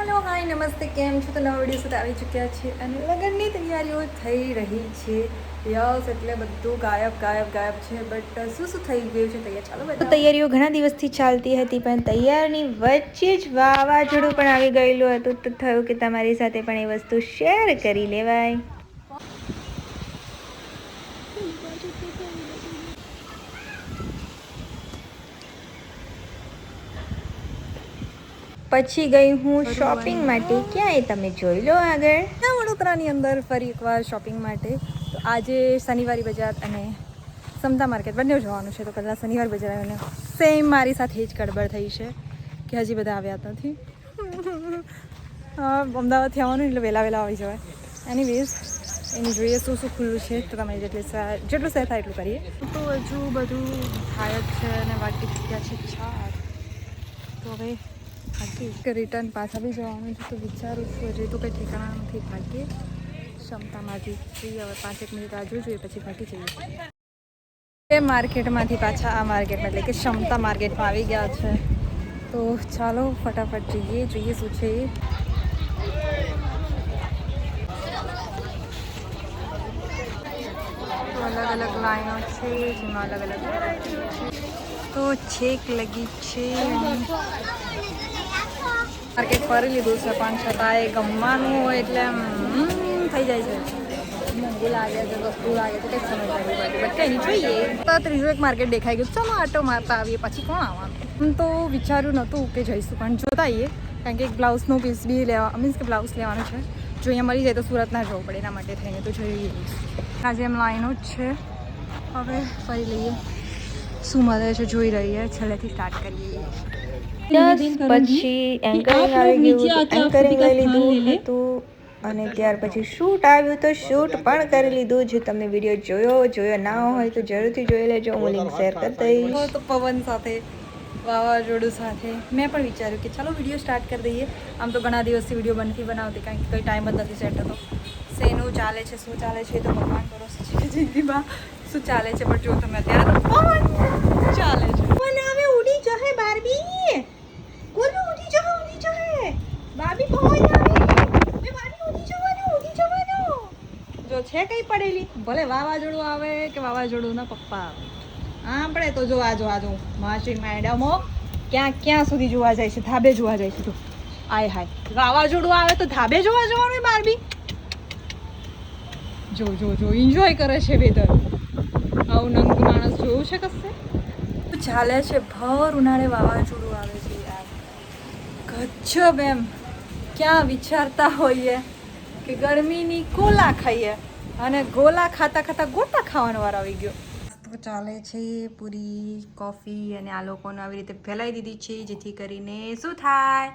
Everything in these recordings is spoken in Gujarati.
હેલો હાય નમસ્તે, કેમ છો? તો નવા વિડીયો સાથે આવી ચૂક્યા છે અને લગ્નની તૈયારીઓ થઈ રહી છે. યસ, એટલે બધું ગાયબ છે. બટ શું થઈ ગયું છે તૈયાર? ચાલો બધા તૈયારીઓ ઘણા દિવસથી ચાલતી હતી, પણ તૈયારની વચ્ચે જ વાવાઝોડું પણ આવી ગયેલું હતું. તો થયું કે તમારી સાથે પણ એ વસ્તુ શેર કરી લેવાય. પછી ગઈ હું શોપિંગ માટે. ક્યાં એ તમે જોઈ લો આગળ. વડોદરાની અંદર ફરી એકવાર શોપિંગ માટે. તો આજે શનિવારી બજાર અને સમતા માર્કેટ બંને જવાનું છે. તો પહેલાં શનિવાર બજાર અને સેમ મારી સાથે જ ગડબડ થઈ છે કે હજી બધા આવ્યા નથી. અમદાવાદથી આવવાનું એટલે વહેલા આવી જવાય. એનીવેઝ એની જોઈએ શું ખુલ્લું છે. તો તમે જેટલું શેર થાય એટલું કરીએ. તો હજુ બધું થાય જ છે અને વાગી ચૂક્યા છે 4. તો હવે રિટર્ન પાછા બી જવાનું છે. તો વિચારું છું હજી તો કંઈ ઠેકાણા નથી. ભાગ્યે ક્ષમતામાંથી જઈએ. હવે 5-1 મિનિટ રાહ જોઈએ પછી ભાગી જઈએ. એ માર્કેટમાંથી પાછા આ માર્કેટમાં એટલે કે ક્ષમતા માર્કેટમાં આવી ગયા છે. તો ચાલો ફટાફટ જોઈએ શું છે એ. તો અલગ લાઈનો છે જેમાં અલગ વેરાયટીઓ છે. તો છેક લગી છે. માર્કેટ ફરી લીધું છે પણ છતાં એ ગમવાનું હોય એટલે થઈ જાય છે. મોંઘું લાગે છે, વસ્તુ લાગે છે, કંઈક સમજ નથી પડતી. બટ કંઈ નહીં, જોઈએ. તો ત્રીજું એક માર્કેટ દેખાઈ ગયું. ચાલો આટો મારતા આવીએ, પછી કોણ આવવાનું. તો વિચાર્યું નહોતું કે જઈશું, પણ જોતા આવીએ. કારણ કે એક બ્લાઉઝનો પીસ બી મીન્સ કે બ્લાઉઝ લેવાનું છે. જો અહીંયા મળી જાય તો સુરત ના જવું પડે. એના માટે થઈને તો જોઈએ. આજે એમ લાઈનો જ છે. હવે ફરી લઈએ શું મળે છે, જોઈ રહીએ. છેલ્લેથી સ્ટાર્ટ કરીએ. પછી એન્કરિંગ આવી ગયું. એન્કરિંગ લઈ લીધું હતું અને ત્યાર પછી શૂટ આવ્યું તો શૂટ પણ કરી લીધું. જો તમને વિડીયો જોયો ના હોય તો જરૂરથી જોઈ લેજો. હું લિંક શેર કરી દઈશ. તો પવન સાથે વાવાઝોડું સાથે મેં પણ વિચાર્યું કે ચાલો વિડીયો સ્ટાર્ટ કરી દઈએ. આમ તો ઘણા દિવસથી વિડીયો નથી બનાવતી કારણ કે કંઈ ટાઈમ જ નથી સેટ થતો. શેનું ચાલે છે, શું ચાલે છે, તો ભગવાન ભરોસે છે કે જિંદગીમાં શું ચાલે છે. પણ જો તમે અત્યારે તો પવન ચાલે છે. પણ હવે ઉડી જશે બાર્બી. કોનું ઉડી જશે બાર્બી? પવન જો છે કઈ પડેલી. ભલે વાવાઝોડું આવે કે વાવાઝોડું ના પપ્પા આવે, આપણે તો જો માસી મેડમો ક્યાં સુધી જોવા જાય છે. ધાબે જોવા જાય છે. તો આય હાય વાવાઝોડું આવે તો ધાબે જોવા જવાનું બાર્બી. જો એન્જોય કરે છે વેધર. આવું નંગ માણસ જોયું છે કશે? ચાલે છે ભર ઉનાળે વાવાઝોડું આવે છે યાર. ગજબ. એમ ક્યાં વિચારતા હોઈએ કે ગરમીની ગોલા ખાઈએ અને ગોલા ખાતા ગોટા ખાવાનો વાર આવી ગયો. તો ચાલે છે પૂરી કોફી અને આ લોકોને આવી રીતે ફેલાઈ દીધી છે જેથી કરીને શું થાય,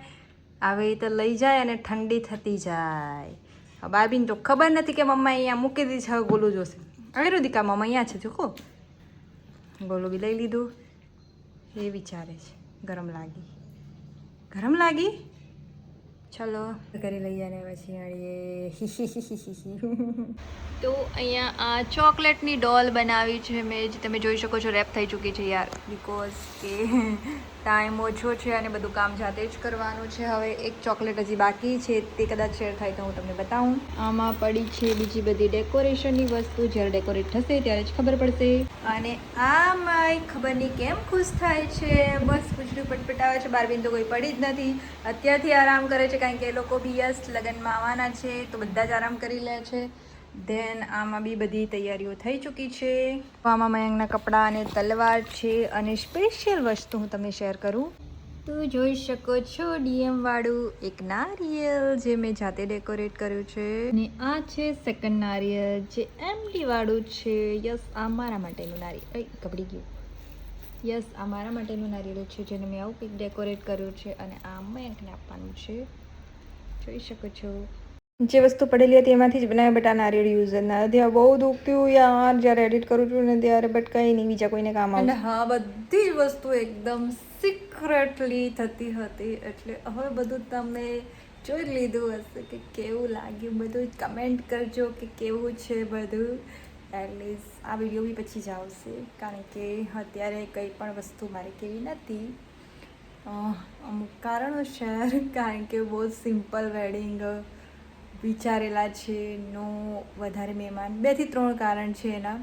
આવી રીતે લઈ જાય અને ઠંડી થતી જાય. બાર્બીને તો ખબર નથી કે મમ્મા અહીંયા મૂકી દીધી છે. હવે ગોલું જોશે. આવ્યું દીકા મમ્મા અહીંયા છે. જો ગોલું બી લઈ લીધું. એ વિચારે છે ગરમ લાગી. ચલો કરી લઈએ અને પછી મળીએ. તો અહીંયા આ ચોકલેટની ડોલ બનાવી છે મેં. તમે જોઈ શકો છો રેપ થઈ ચૂકી છે યાર. બિકોઝ કે ટાઈમ ઓછો છે અને બધું કામ જાતે જ કરવાનું છે. હવે એક ચોકલેટ હજી બાકી છે, તે કદાચ શેર થાય તો હું તમને બતાવું. આમાં પડી છે બીજી બધી ડેકોરેશનની વસ્તુ. જ્યારે ડેકોરેટ થશે ત્યારે જ ખબર પડશે. અને આમાં ખબર નહીં કેમ ખુશ થાય છે. બસ પૂછડું પટપટાવે છે. બાર્બીન તો કોઈ પડી જ નથી. અત્યારથી આરામ કરે છે કારણ કે એ લોકો બી લગ્નમાં આવવાના છે તો બધા જ આરામ કરી લે છે. ધેન આમાં બી બધી તૈયારીઓ થઈ ચૂકી છે. આમાં મયંકના કપડાં અને તલવાર છે. અને સ્પેશિયલ વસ્તુ હું તમને શેર કરું તો જોઈ શકો છો ડીએમ વાળું એક નારિયેલ જે મેં જાતે ડેકોરેટ કર્યું છે. અને આ છે સેકન્ડ નારિયેલ જે એમડી વાળું છે. યસ, આ મારા માટેનું નારિયેલ કપડી ગયું. યસ, આ મારા માટેનું નારિયેળ છે જેને મેં આવું કંઈક ડેકોરેટ કર્યું છે. અને આ મયંકને આપવાનું છે. જોઈ શકો છો જે વસ્તુ પડેલી હતી એમાંથી જ બનાવ્યા. બટ આ નારિયેળ યુઝ જ ના થયા. બહુ દુખતું યાર જ્યારે એડિટ કરું છું ને ત્યારે. બટ કંઈ નહીં, બીજા કોઈને કામ આવે. અને હા, બધી જ વસ્તુ એકદમ સિક્રેટલી થતી હતી. એટલે હવે બધું તમે જોઈ લીધું હશે કે કેવું લાગ્યું. બધું કમેન્ટ કરજો કે કેવું છે બધું. એટલીસ્ટ આ વિડીયો બી પછી જ આવશે કારણ કે અત્યારે કંઈ પણ વસ્તુ મારે કેવી નથી. અમુક કારણોસર, કારણ કે બહુ સિમ્પલ વેડિંગ વિચારેલા છે. નો વધારે મહેમાન. 2 થી 3 કારણ છે એના.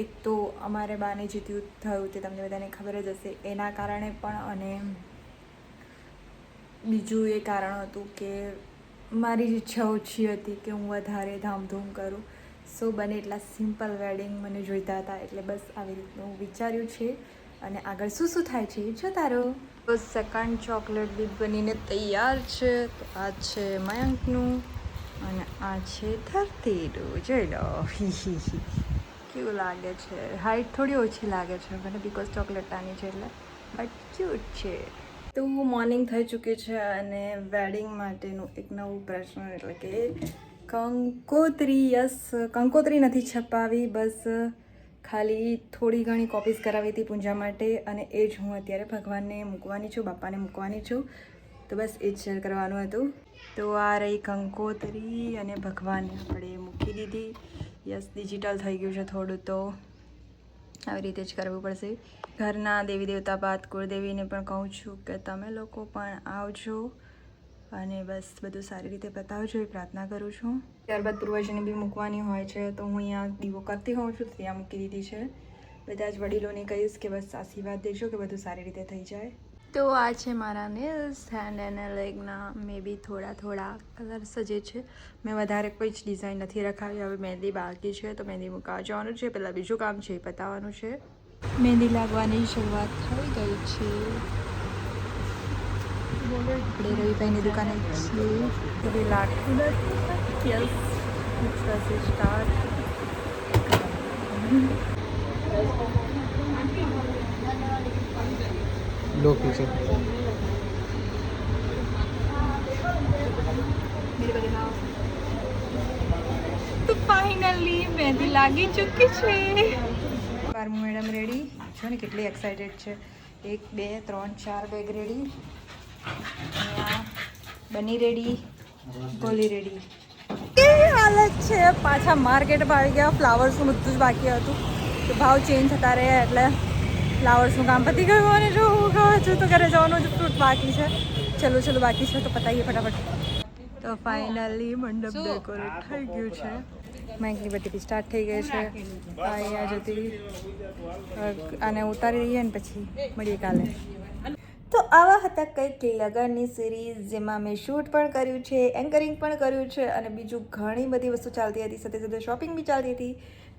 એક તો અમારે બાને જીત્યું થયું તે તમને બધાને ખબર જ હશે, એના કારણે પણ. અને બીજું એ કારણ હતું કે મારી ઈચ્છા ઓછી હતી કે હું વધારે ધામધૂમ કરું. સો બને એટલા સિમ્પલ વેડિંગ મને જોઈતા હતા, એટલે બસ આવી રીતનું વિચાર્યું છે. અને આગળ શું શું થાય છે જોતા રહો. તો સેકન્ડ ચોકલેટ બી બનીને તૈયાર છે. તો આ છે મયંકનું અને આ છે ધરતીનું. જોઈ લો. કેવું લાગે છે? હાઈટ થોડી ઓછી લાગે છે મને, બિકોઝ ચોકલેટ નાની છે એટલે, બટ ક્યુટ છે. તો મોર્નિંગ થઈ ચૂકી છે અને વેડિંગ માટેનું એક નવું પ્રશ્ન, એટલે કે કંકોત્રી. યસ, કંકોત્રી નથી છપાવી, બસ ખાલી થોડી ઘણી કોપીઝ કરાવી હતી પૂજા માટે, અને એ જ હું અત્યારે ભગવાનને મૂકવાની છું, બાપાને મૂકવાની છું. તો બસ એ જ શેર કરવાનું હતું. તો આ રહી કંકોત્રી અને ભગવાનને આપણે મૂકી દીધી. યસ, ડિજિટલ થઈ ગયું છે થોડું, તો આવી રીતે જ કરવું પડશે. ઘરના દેવી દેવતા બાદ કુળદેવીને પણ કહું છું કે તમે લોકો પણ આવજો અને બસ બધું સારી રીતે બતાવજો, એ પ્રાર્થના કરું છું. ત્યારબાદ પૂર્વજને બી મૂકવાની હોય છે, તો હું અહીંયા દીવો કરતી હોઉં છું, ત્યાં મૂકી દીધી છે. બધા જ વડીલોને કહીશ કે બસ આશીર્વાદ દેજો કે બધું સારી રીતે થઈ જાય. તો આ છે મારા નેલ્સ, હેન્ડ અને લેગના મે બી થોડા કલર્સ જે છે. મેં વધારે કોઈ જ ડિઝાઇન નથી રખાવી. હવે મહેંદી બાકી છે, તો મહેંદી મૂકવા જવાનું છે. પહેલાં બીજું કામ છે એ પતાવવાનું છે. મહેંદી લાગવાની શરૂઆત થઈ ગઈ છે. આપણે રવિભાઈની દુકાને છીએ. હવે લાગતું નથી. Yes, start. लोकी से તો ફાઇનલી મહેંદી લાગી ચૂકી છે. પારમુ મેડમ રેડી છો ને? કેટલી એક્સાઇટેડ છે. 1 2 3 4 બેગ રેડી. બની રેડી, ગોલી રેડી. કેવી હાલત છે. પાછા માર્કેટમાં આવી ગયા. ફ્લાવર્સનું બધું જ બાકી હતું, તો ભાવ ચેન્જ થતા રહ્યા એટલે ફ્લાવર્સનું કામ પતી ગયું. અને જો હું કહું છું તો ઘરે જવાનું જ ફ્રૂટ બાકી છે. ચલો બાકી છે તો પતાવીએ ફટાફટ. તો ફાઇનલી મંડપ ડેકોરેટ થઈ ગયું છે. માઇકની બધી બી સ્ટાર્ટ થઈ ગઈ છે. અહીંયા જતી આને ઉતારી દઈએ ને પછી મળીએ કાલે. તો આવા હતા કંઈક લગનની સિરીઝ, જેમાં મેં શૂટ પણ કર્યું છે, એન્કરિંગ પણ કર્યું છે, અને બીજું ઘણી બધી વસ્તુ ચાલતી હતી. સાથે સાથે શોપિંગ બી ચાલતી હતી.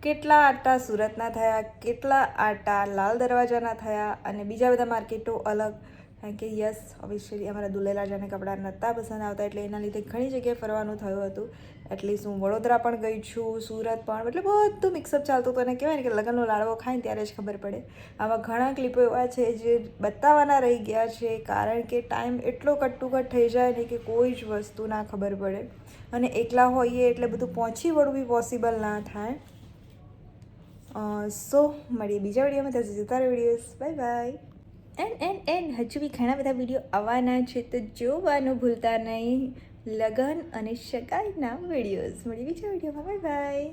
કેટલા આટા સુરતના થયા, કેટલા આટા લાલ દરવાજાના થયા, અને બીજા બધા માર્કેટો અલગ. કારણ કે યસ, ઓબ્વિયસલી અમારા દુલેરાજાને કપડાં નહોતા પસંદ આવતા, એટલે એના લીધે ઘણી જગ્યાએ ફરવાનું થયું હતું. એટલીસ્ટ હું વડોદરા પણ ગઈ છું, સુરત પણ, એટલે બધું મિક્સઅપ ચાલતું હતું. અને કહેવાય ને કે લગ્નનો લાડવો ખાય ને ત્યારે જ ખબર પડે. આમાં ઘણા ક્લિપો એવા છે જે બતાવવાના રહી ગયા છે, કારણ કે ટાઈમ એટલો કટ ટુ કટ થઈ જાય ને કે કોઈ જ વસ્તુ ના ખબર પડે. અને એકલા હોઈએ એટલે બધું પહોંચી વળવું બી પોસિબલ ના થાય. સો મળીએ બીજા વિડીયોમાં. ત્યાં સુધી તારા વિડીયોઝ. Bye bye. એન્ડ હજુ બી ઘણા બધા વિડીયો આવવાના છે, તો જોવાનું ભૂલતા નહીં. લગન અને સગાઈના વિડીયોઝ. મળીએ બીજા વિડીયોમાં. Bye bye.